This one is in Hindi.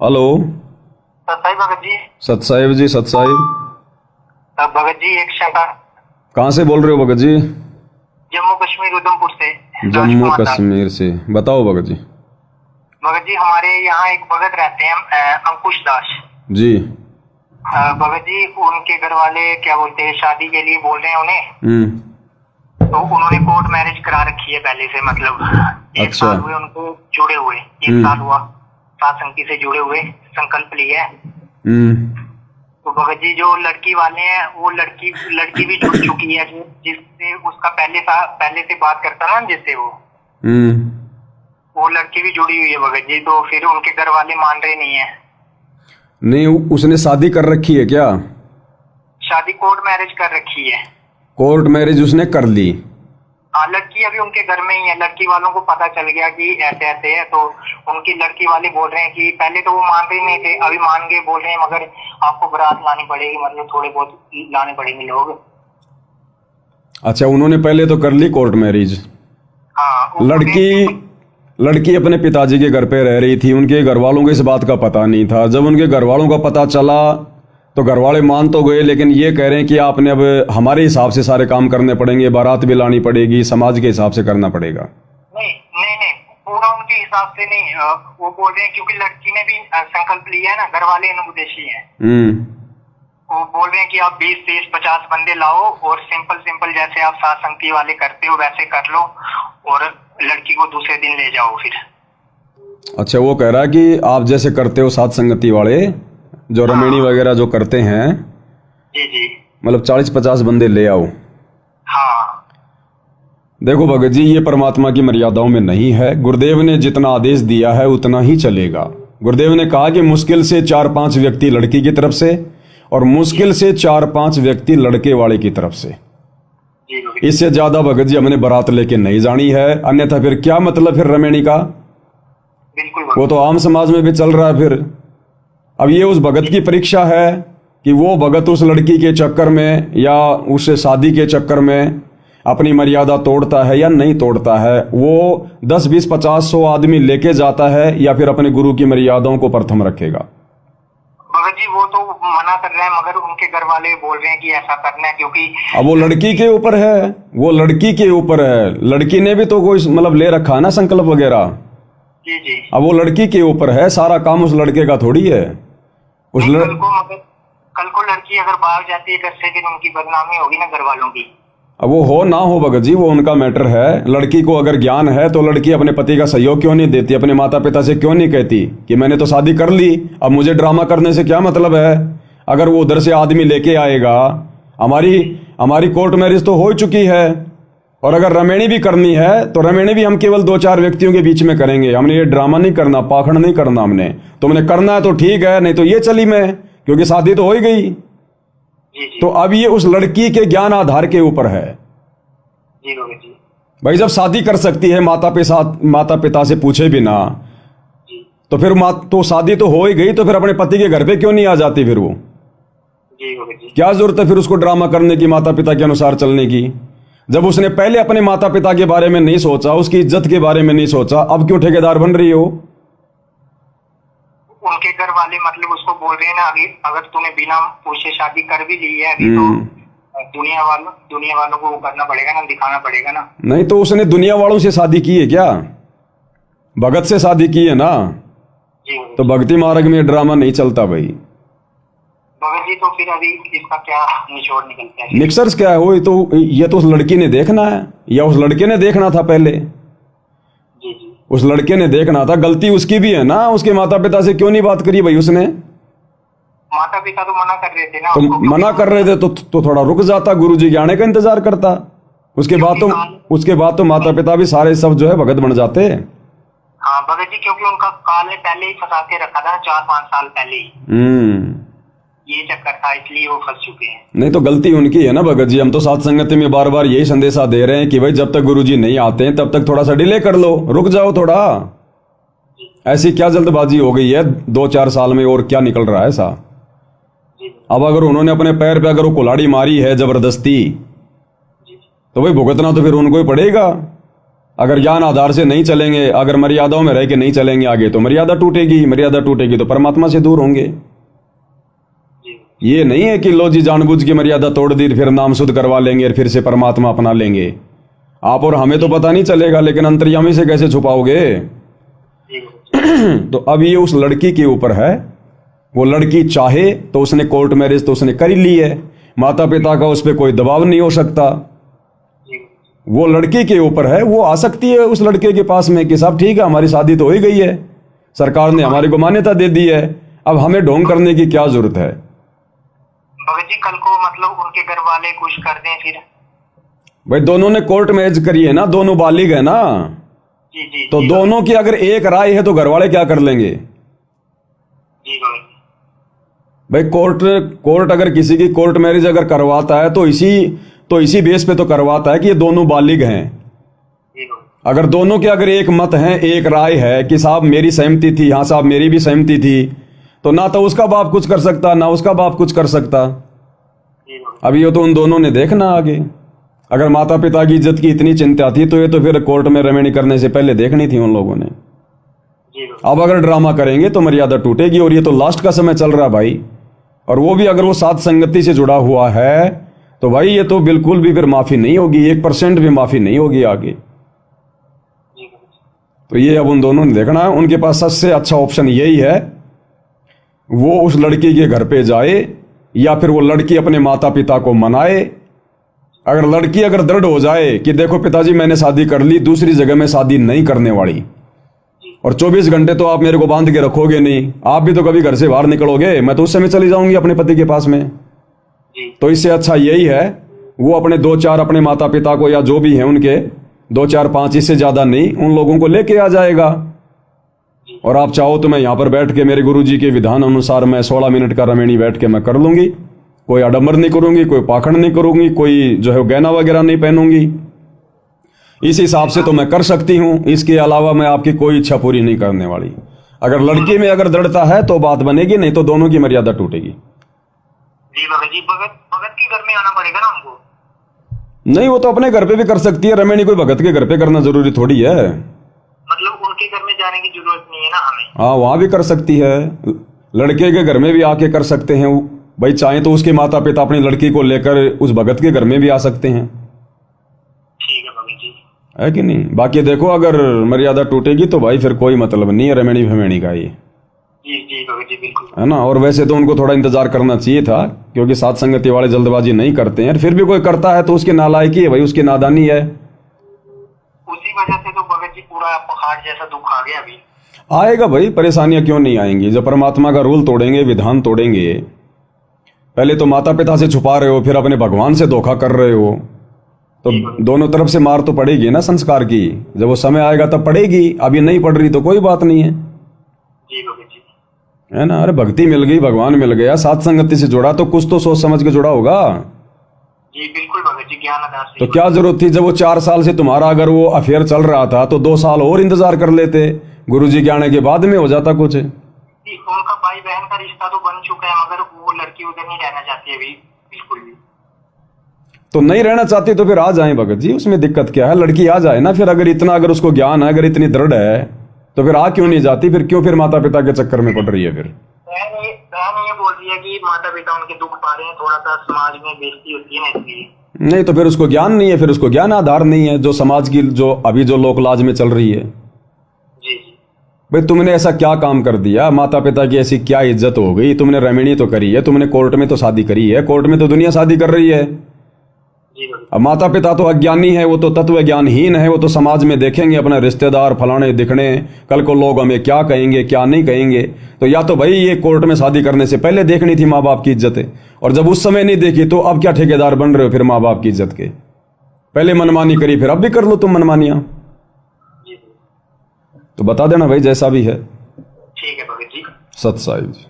हेलो। सतसाई भगत जी। सतसाहिब जी, सतसाहिब। भगत जी एक शंका। कहाँ से बोल रहे हो भगत जी? जम्मू कश्मीर उधमपुर से। जम्मू कश्मीर से। बताओ भगत जी। भगत जी हमारे यहाँ एक भगत रहते हैं अंकुश दास जी। भगत जी उनके घर वाले क्या बोलते हैं शादी के लिए बोल रहे हैं उन्हें। तो उन्होंने कोर्ट मैरिज करा रखी है पहले से, मतलब एक अच्छा। साल हुए उनको जुड़े हुए, एक साल हुआ सात संगति से जुड़े हुए, संकल्प लिए है। तो भगत जी जो लड़की वाले हैं वो लड़की भी जुड़ चुकी है, जिससे उसका पहले से बात करता ना जिससे वो लड़की भी जुड़ी हुई है भगत जी। तो फिर उनके घर वाले मान रहे नहीं है। नहीं, उसने शादी कर रखी है क्या? शादी कोर्ट मैरिज कर रखी है। कोर्ट मैरिज उसने कर ली? हाँ, लड़की अभी उनके घर में ही है। लड़की वालों को पता चल गया कि ऐसे ऐसे है, तो उनकी लड़की वाले बोल रहे हैं कि पहले तो वो मान रहे नहीं थे, अभी मान गए, बोल रहे हैं मगर आपको बारात लानी पड़ेगी, मतलब थोड़े बहुत लाने पड़ेंगे लोग। अच्छा, उन्होंने पहले तो कर ली कोर्ट मैरिज। हाँ। लड़की अपने पिताजी के घर पे रह रही थी, उनके घर वालों को इस बात का पता नहीं था। जब उनके घर वालों का पता चला तो घर वाले मान तो गए, लेकिन ये कह रहे हैं कि आपने अब हमारे हिसाब से सारे काम करने पड़ेंगे, बारात भी लानी पड़ेगी, समाज के हिसाब से करना पड़ेगा। नहीं नहीं नहीं, पूरा उनके हिसाब से नहीं। वो बोल रहे हैं क्योंकि लड़की ने भी संकल्प लिया है ना, घर वाले अनुपदेशी हैं। वो बोल रहे हैं कि आप 20, 30, 50 बंदे लाओ और सिंपल जैसे आप सात संगति वाले करते हो वैसे कर लो और लड़की को दूसरे दिन ले जाओ फिर। अच्छा, वो कह रहा है कि आप जैसे करते हो सात संगति वाले जो रमेणी वगैरह जो करते हैं, जी, मतलब 40-50 बंदे ले आओ। हाँ। देखो भगत जी, ये परमात्मा की मर्यादाओं में नहीं है। गुरुदेव ने जितना आदेश दिया है उतना ही चलेगा। गुरुदेव ने कहा कि मुश्किल से 4-5 व्यक्ति लड़की की तरफ से और मुश्किल से 4-5 व्यक्ति लड़के वाले की तरफ से। इससे ज्यादा भगत जी हमने बारात लेके नहीं जानी है, अन्यथा फिर क्या मतलब फिर रमेणी का? बिल्कुल, वो तो आम समाज में भी चल रहा है। फिर अब ये उस भगत की परीक्षा है कि वो भगत उस लड़की के चक्कर में या उससे शादी के चक्कर में अपनी मर्यादा तोड़ता है या नहीं तोड़ता है। वो 10, 20, 50, 100 आदमी लेके जाता है या फिर अपने गुरु की मर्यादाओं को प्रथम रखेगा। भगत जी वो तो मना कर रहे हैं मगर उनके घर वाले बोल रहे हैं कि ऐसा करना है, क्योंकि अब वो लड़की के ऊपर है, वो लड़की के ऊपर है। लड़की ने भी तो कोई मतलब ले रखा है ना संकल्प वगैरह। जी। अब वो लड़की के ऊपर है, सारा काम उस लड़के का थोड़ी है। कल को लड़की अगर बाहर जाती है घर से फिर उनकी बदनामी होगी ना घर वालों की। अब वो हो ना हो भगत जी, वो उनका मैटर है। लड़की को अगर ज्ञान है तो लड़की अपने पति का सहयोग क्यों नहीं देती? अपने माता पिता से क्यों नहीं कहती कि मैंने तो शादी कर ली, अब मुझे ड्रामा करने से क्या मतलब है? अगर वो उधर से आदमी लेके आएगा, हमारी कोर्ट मैरिज तो हो चुकी है, और अगर रमेणी भी करनी है तो रमेणी भी हम केवल 2-4 व्यक्तियों के बीच में करेंगे। हमने ये ड्रामा नहीं करना, पाखंड नहीं करना। हमने तुमने करना है तो ठीक है, नहीं तो ये चली मैं, क्योंकि शादी तो हो ही गई। तो अब ये उस लड़की के ज्ञान आधार के ऊपर है। जी भाई, जब शादी कर सकती है माता पिता से पूछे बिना, तो फिर तो शादी तो हो ही गई, तो फिर अपने पति के घर पे क्यों नहीं आ जाती? फिर वो क्या जरूरत है फिर उसको ड्रामा करने की, माता पिता के अनुसार चलने की? जब उसने पहले अपने माता पिता के बारे में नहीं सोचा, उसकी इज्जत के बारे में नहीं सोचा, अब क्यों ठेकेदार बन रही हो? उनके घर वाले मतलब उसको बोल रहे हैं ना, अगर तूने बिना पूछे शादी कर भी ली है अभी तो दुनिया वालों को करना पड़ेगा ना, दिखाना पड़ेगा ना। नहीं तो उसने दुनिया वालों से शादी की है क्या? भगत से शादी की है ना। जी। तो भक्ति मार्ग में ड्रामा नहीं चलता भाई। भगत जी तो फिर अभी इसका क्या निचोड़ निकलता है? निक्सर्स क्या है? वो तो ये तो उस लड़की ने देखना है, या उस लड़के ने देखना था पहले? जी। उस लड़के ने देखना था। गलती उसकी भी है ना, उसके माता पिता से क्यों नहीं बात करी भाई उसने? माता पिता तो मना कर रहे थे ना। तो मना कर रहे थे तो थोड़ा रुक जाता, गुरुजी के आने का इंतजार करता। उसके बाद तो माता पिता भी सारे सब जो है भगत बन जाते। हाँ भगत जी, क्योंकि उनका काल ने पहले ही फंसा के रखा था 4-5 साल पहले ही। ये चक्कर था, इसलिए वो फंस चुके हैं। नहीं तो गलती उनकी है ना भगत जी। हम तो साथ संगति में बार बार यही संदेशा दे रहे हैं कि भाई जब तक गुरुजी नहीं आते हैं तब तक थोड़ा सा डिले कर लो, रुक जाओ थोड़ा। ऐसी क्या जल्दबाजी हो गई है 2-4 साल में, और क्या निकल रहा है ऐसा? अब अगर उन्होंने अपने पैर पे अगर वो कुल्हाड़ी मारी है जबरदस्ती, तो भाई भुगतना तो फिर उनको ही पड़ेगा। अगर ज्ञान आधार से नहीं चलेंगे, अगर मर्यादाओं में रह के नहीं चलेंगे आगे, तो मर्यादा टूटेगी, मर्यादा टूटेगी तो परमात्मा से दूर होंगे। ये नहीं है कि लो जी जानबूझ के मर्यादा तोड़ दी फिर नाम शुद्ध करवा लेंगे और फिर से परमात्मा अपना लेंगे। आप और हमें तो पता नहीं चलेगा, लेकिन अंतर्यामी से कैसे छुपाओगे? तो अब ये उस लड़की के ऊपर है। वो लड़की चाहे तो उसने कोर्ट मैरिज तो उसने कर ही ली है, माता पिता का उस पर कोई दबाव नहीं हो सकता। वो लड़की के ऊपर है, वो आ सकती है उस लड़के के पास में कि साहब ठीक है हमारी शादी तो हो ही गई है, सरकार ने हमारे को मान्यता दे दी है, अब हमें ढोंग करने की क्या जरूरत है? भगत जी कल को मतलब उनके घर वाले कुछ कर दें फिर? भाई दोनों ने कोर्ट मैरिज करी है ना, दोनों बालिग है ना, जी जी तो जी, दोनों की अगर एक राय है तो घर वाले क्या कर लेंगे? जी भगत जी। भाई कोर्ट अगर किसी की कोर्ट मैरिज अगर करवाता है तो इसी बेस पे तो करवाता है कि ये दोनों बालिग हैं। जी भगत, अगर दोनों के अगर एक मत है, एक राय है कि साहब मेरी सहमति थी, हाँ साहब मेरी भी सहमति थी, तो ना तो उसका बाप कुछ कर सकता ना उसका बाप कुछ कर सकता। जी भगत, अब ये तो उन दोनों ने देखना आगे। अगर माता पिता की इज्जत की इतनी चिंता थी तो ये तो फिर कोर्ट में रमणी करने से पहले देखनी थी उन लोगों ने। जी भगत, अब अगर ड्रामा करेंगे तो मर्यादा टूटेगी, और ये तो लास्ट का समय चल रहा भाई, और वो भी अगर वो साथ संगति से जुड़ा हुआ है तो भाई ये तो बिल्कुल भी फिर माफी नहीं होगी, 1% भी माफी नहीं होगी आगे। जी भगत, तो ये अब उन दोनों ने देखना है। उनके पास सबसे अच्छा ऑप्शन यही है, वो उस लड़की के घर पे जाए या फिर वो लड़की अपने माता पिता को मनाए। अगर लड़की अगर दृढ़ हो जाए कि देखो पिताजी मैंने शादी कर ली, दूसरी जगह में शादी नहीं करने वाली, और 24 घंटे तो आप मेरे को बांध के रखोगे नहीं, आप भी तो कभी घर से बाहर निकलोगे, मैं तो उस समय चली जाऊंगी अपने पति के पास में। जी तो इससे अच्छा यही है वो अपने 2-4 अपने माता पिता को या जो भी हैं उनके 2-4-5 इससे ज्यादा नहीं, उन लोगों को लेके आ जाएगा। और आप चाहो तो मैं यहाँ पर बैठ के मेरे गुरुजी के विधान अनुसार मैं 16 मिनट का रमेणी बैठ के मैं कर लूंगी, कोई आडंबर नहीं करूंगी, कोई पाखंड नहीं करूंगी, कोई जो है गहना वगैरह नहीं पहनूंगी। इस हिसाब से तो मैं कर सकती हूं, इसके अलावा मैं आपकी कोई इच्छा पूरी नहीं करने वाली। अगर लड़की में अगर दृढ़ता है तो बात बनेगी, नहीं तो दोनों की मर्यादा टूटेगी। जी भगत जी, भगत भगत के घर में आना पड़ेगा ना हमको? नहीं, वो तो अपने घर पे भी कर सकती है रमेणी, कोई भगत के घर पे करना जरूरी थोड़ी है। मतलब उनके घर में जाने की जरूरत नहीं है ना हमें? हाँ वहां भी कर सकती है, लड़के के घर में भी आके कर सकते हैं भाई, चाहे तो उसके माता पिता अपनी लड़की को लेकर उस भगत के घर में भी आ सकते हैं, ठीक है भगत जी। है कि नहीं? बाकी देखो अगर मर्यादा टूटेगी तो भाई फिर कोई मतलब नहीं है रमेणी भमेणी का ये, जी जी भगत जी बिल्कुल। है ना। और वैसे तो उनको थोड़ा इंतजार करना चाहिए था, क्योंकि साथ संगति वाले जल्दबाजी नहीं करते हैं, फिर भी कोई करता है तो उसकी नालायकी है भाई, उसकी नादानी है। उसी वजह से तो भगत जी पूरा पहाड़ जैसा दुख आ गया अभी। आएगा भाई, परेशानियां क्यों नहीं आएंगी? जब परमात्मा का रूल तोड़ेंगे, विधान तोड़ेंगे, पहले तो माता पिता से छुपा रहे हो, फिर अपने भगवान से धोखा कर रहे हो, तो दोनों तरफ से मार तो पड़ेगी ना संस्कार की। जब वो समय आएगा तब पड़ेगी, अभी नहीं पड़ रही तो कोई बात नहीं है, जी भगत जी, है ना। अरे भक्ति मिल गई, भगवान मिल गया, साथ संगति से जुड़ा तो कुछ तो सोच समझ के जुड़ा होगा। जी बिल्कुल भगत जी, ज्ञान आधार से। तो क्या जरूरत थी जब वो 4 साल से तुम्हारा अगर वो अफेयर चल रहा था तो 2 साल और इंतजार कर लेते, गुरुजी के आने के बाद में हो जाता कुछ। उनका भाई बहन का रिश्ता तो बन चुका है, मगर वो लड़की उधर नहीं रहना चाहती है अभी बिल्कुल भी। तो नहीं रहना चाहती तो फिर आ जाए भगत जी, उसमें दिक्कत क्या है? लड़की आ जाए ना फिर, अगर इतना अगर उसको ज्ञान है, अगर इतनी दृढ़ है तो फिर आ क्यों नहीं जाती? फिर क्यों फिर माता पिता के चक्कर में पड़ रही है? फिर बहन ये बोल रही है कि माता पिता उनके दुख पा रहे हैं, थोड़ा सा समाज में बेइज्जती होती है ना इसलिए। नहीं तो फिर उसको ज्ञान नहीं है, फिर उसको ज्ञान आधार नहीं है, जो समाज की जो अभी जो लोकलाज में चल रही है। जी जी भाई तुमने ऐसा क्या काम कर दिया, माता पिता की ऐसी क्या इज्जत हो गई? तुमने रमणी तो करी है, तुमने कोर्ट में तो शादी करी है, कोर्ट में तो दुनिया शादी कर रही है। जी भगत, अब माता पिता तो अज्ञानी है, वो तो तत्व ज्ञानहीन है, वो तो समाज में देखेंगे अपने रिश्तेदार फलाने दिखने, कल को लोग हमें क्या कहेंगे क्या नहीं कहेंगे। तो या तो भाई ये कोर्ट में शादी करने से पहले देखनी थी माँ बाप की इज्जत, और जब उस समय नहीं देखी तो अब क्या ठेकेदार बन रहे हो फिर माँ बाप की इज्जत के? पहले मनमानी करी, फिर अब भी कर लो तुम मनमानियां। जी तो बता देना भाई जैसा भी है। ठीक है भगत जी। सत साहिब जी।